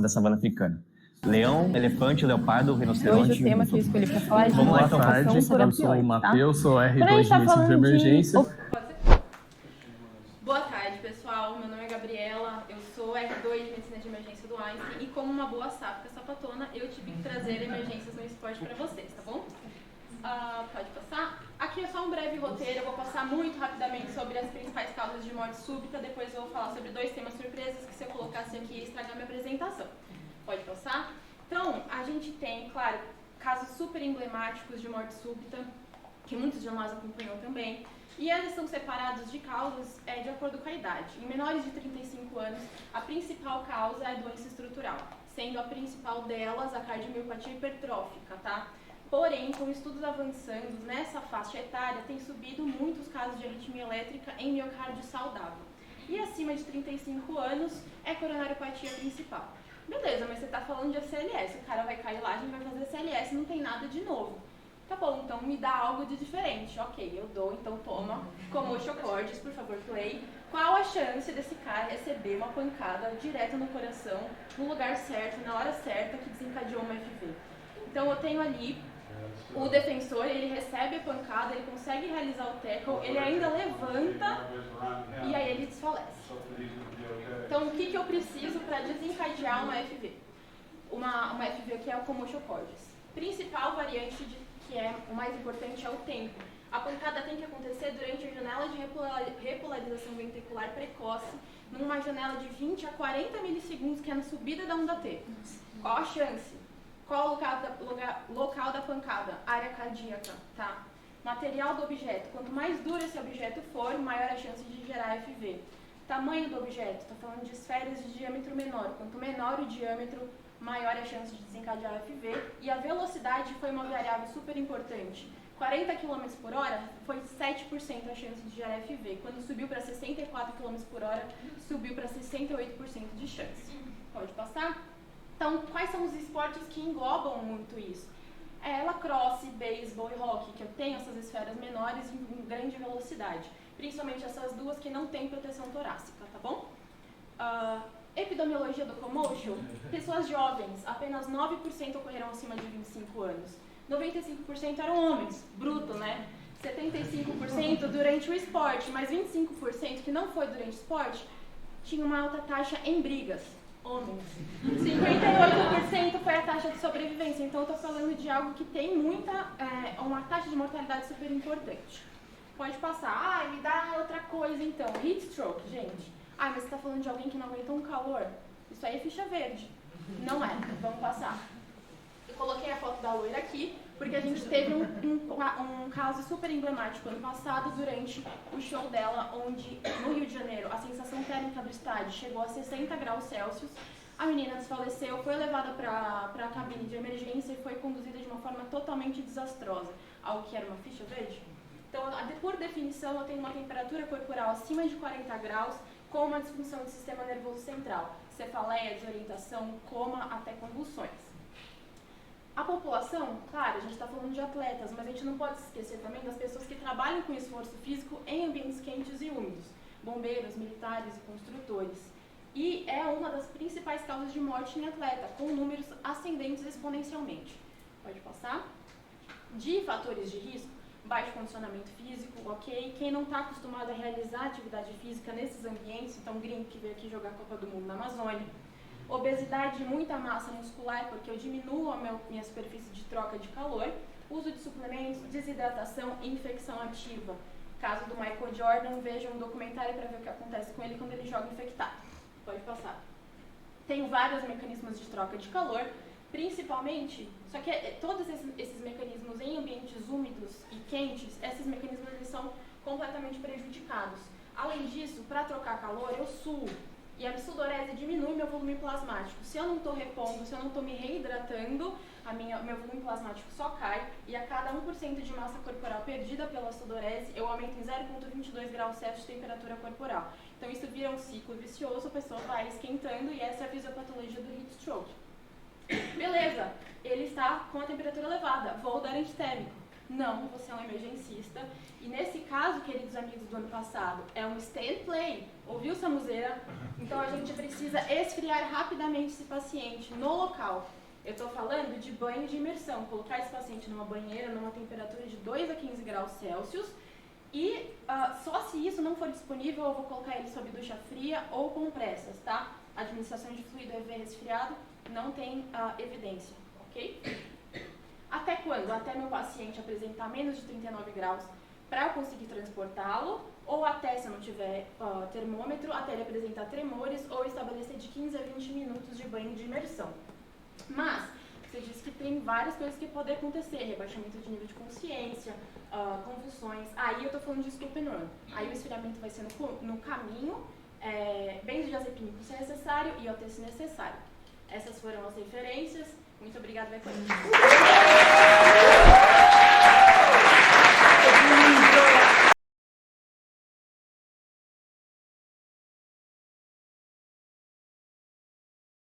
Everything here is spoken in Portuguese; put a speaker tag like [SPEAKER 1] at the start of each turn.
[SPEAKER 1] da savana africana. Leão, elefante, leopardo, rinoceronte...
[SPEAKER 2] Hoje o tema que eu escolhi para falar é de
[SPEAKER 1] Vamos lá,
[SPEAKER 2] então.
[SPEAKER 3] Eu sou o Matheus, sou R2 de Medicina de Emergência.
[SPEAKER 4] Boa tarde, pessoal. Meu nome é Gabriela, eu sou R2 de Medicina de Emergência do Einstein e como uma boa sáfica sapatona, eu tive que trazer emergências no esporte para vocês, tá bom? Pode passar? Aqui é só um breve roteiro, eu vou passar muito rapidamente sobre as principais causas de morte súbita, depois eu vou falar sobre 2 temas surpresas que se eu colocasse aqui ia estragar minha apresentação. Pode passar? Então, a gente tem, claro, casos super emblemáticos de morte súbita, que muitos de nós acompanham também, e eles são separados de causas de acordo com a idade. Em menores de 35 anos, a principal causa é a doença estrutural, sendo a principal delas a cardiomiopatia hipertrófica, tá? Porém, com estudos avançando nessa faixa etária, tem subido muitos casos de arritmia elétrica em miocárdio saudável. E acima de 35 anos é coronariopatia principal. Beleza, mas você está falando de ACLS, o cara vai cair lá, a gente vai fazer ACLS, não tem nada de novo. Tá bom, então me dá algo de diferente. Ok, eu dou, então toma. Commotion cordes, por favor, play. Qual a chance desse cara receber uma pancada direto no coração, no lugar certo, na hora certa, que desencadeou uma FV? Então eu tenho ali o defensor, ele recebe a pancada, ele consegue realizar o tackle, ele ainda levanta e aí ele desfalece. Então o que eu preciso para desencadear uma FV? Uma FV que é o commotion cordes. Principal variante que é o mais importante é o tempo. A pancada tem que acontecer durante a janela de repolarização ventricular precoce, numa janela de 20 a 40 milissegundos, que é na subida da onda T. Qual a chance? Qual o local da pancada? Área cardíaca, tá? Material do objeto. Quanto mais duro esse objeto for, maior a chance de gerar FV. Tamanho do objeto. Estou falando de esferas de diâmetro menor. Quanto menor o diâmetro, maior a chance de desencadear FV. E a velocidade foi uma variável super importante. 40 km por hora foi 7% a chance de gerar FV. Quando subiu para 64 km por hora, subiu para 68% de chance. Pode passar? Então, quais são os esportes que englobam muito isso? Lacrosse, beisebol e hockey, que eu tenho essas esferas menores em grande velocidade. Principalmente essas duas que não têm proteção torácica, tá bom? Epidemiologia do commotion, pessoas jovens, apenas 9% ocorreram acima de 25 anos. 95% eram homens, bruto, né? 75% durante o esporte, mas 25% que não foi durante o esporte, tinha uma alta taxa em brigas. Homens. 58% foi a taxa de sobrevivência. Então, eu estou falando de algo que tem uma taxa de mortalidade super importante. Pode passar. Me dá outra coisa, então. Heat stroke, gente. Mas você está falando de alguém que não aguentou um calor? Isso aí é ficha verde. Não é. Vamos passar. Eu coloquei a foto da loira aqui, porque a gente teve um caso super emblemático ano passado, durante o show dela, onde, no Rio de Janeiro, a sensação térmica do estádio chegou a 60 graus Celsius, a menina desfaleceu, foi levada para a cabine de emergência e foi conduzida de uma forma totalmente desastrosa, algo que era uma ficha verde. Então, por definição, eu tenho uma temperatura corporal acima de 40 graus, com uma disfunção do sistema nervoso central, cefaleia, desorientação, coma, até convulsões. A população, claro, a gente está falando de atletas, mas a gente não pode se esquecer também das pessoas que trabalham com esforço físico em ambientes quentes e úmidos, bombeiros, militares e construtores. E é uma das principais causas de morte em atleta, com números ascendentes exponencialmente. Pode passar? De fatores de risco, baixo condicionamento físico, ok? Quem não está acostumado a realizar atividade física nesses ambientes, então gringo que veio aqui jogar a Copa do Mundo na Amazônia. Obesidade e muita massa muscular, porque eu diminuo a minha superfície de troca de calor. Uso de suplementos, desidratação e infecção ativa. Caso do Michael Jordan, vejam um documentário para ver o que acontece com ele quando ele joga infectado. Pode passar. Tenho vários mecanismos de troca de calor, principalmente, só que todos esses mecanismos em ambientes úmidos e quentes, esses mecanismos eles são completamente prejudicados. Além disso, para trocar calor, eu suo. E a sudorese diminui meu volume plasmático. Se eu não estou repondo, se eu não estou me reidratando, meu volume plasmático só cai. E a cada 1% de massa corporal perdida pela sudorese, eu aumento em 0,22 graus Celsius de temperatura corporal. Então isso vira um ciclo vicioso, a pessoa vai esquentando e essa é a fisiopatologia do heat stroke. Beleza, ele está com a temperatura elevada, vou dar antitérmico. Não, você é um emergencista. E nesse caso, queridos amigos do ano passado, é um stay and play. Ouviu, Samuzeira? Então a gente precisa esfriar rapidamente esse paciente no local. Eu estou falando de banho de imersão, colocar esse paciente numa banheira, numa temperatura de 2 a 15 graus Celsius. E só se isso não for disponível, eu vou colocar ele sob ducha fria ou compressas, tá? A administração de fluido EV resfriado não tem evidência, ok? Até quando? Até meu paciente apresentar menos de 39 graus para eu conseguir transportá-lo, ou até, se eu não tiver termômetro, até ele apresentar tremores, ou estabelecer de 15 a 20 minutos de banho de imersão. Mas, você disse que tem várias coisas que podem acontecer, rebaixamento de nível de consciência, convulsões. Aí eu tô falando de Stolpenor. Aí o esfriamento vai ser no caminho, benzodiazepínico se necessário e OT se necessário. Essas foram as referências. Muito obrigada, vai com